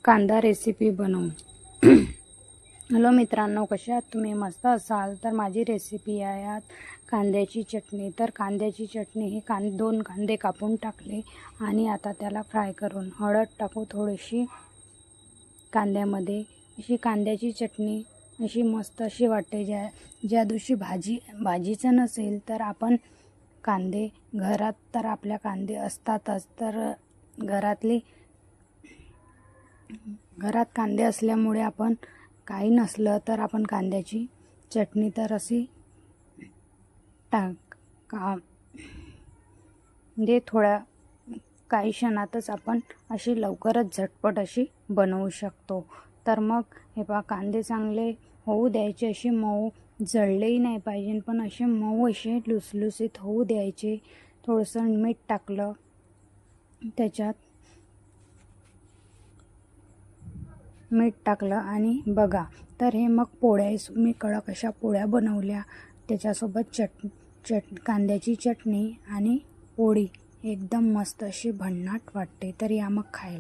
कांदा रेसिपी बनवू। हॅलो मित्रांनो, कशा आहात तुम्ही? मस्त असाल तर माझी रेसिपी आहे आज कांद्याची चटणी। तर कांद्याची चटणी ही दोन कांदे कापून टाकले आणि आता त्याला फ्राय करून हळद टाकू थोडीशी कांद्यामध्ये। अशी कांद्याची चटणी अशी मस्त अशी वाटते। ज्या दिवशी भाजीचं नसेल तर आपण कांदे घरात तर आपल्या कांदे असतातच, तर घरात कांदे असल्यामुळे आपण काही नसलं तर आपण कांद्याची चटणी तर अशी म्हणजे काही क्षणातच आपण अशी लवकरच झटपट अशी बनवू शकतो। तर मग हे पहा, कांदे चांगले होऊ द्यायचे, असे मऊ जळलेही नाही पाहिजे, पण असे मऊ असे लुसलुसीत होऊ द्यायचे। थोडंसं मीठ टाकलं त्याच्यात, आणि बघा तर हे मग पोळ्या मी कडक अशा पोळ्या बनवल्या। त्याच्यासोबत कांद्याची चटणी आणि पोळी एकदम मस्त अशी भन्नाट वाटते। तर या मग खायला।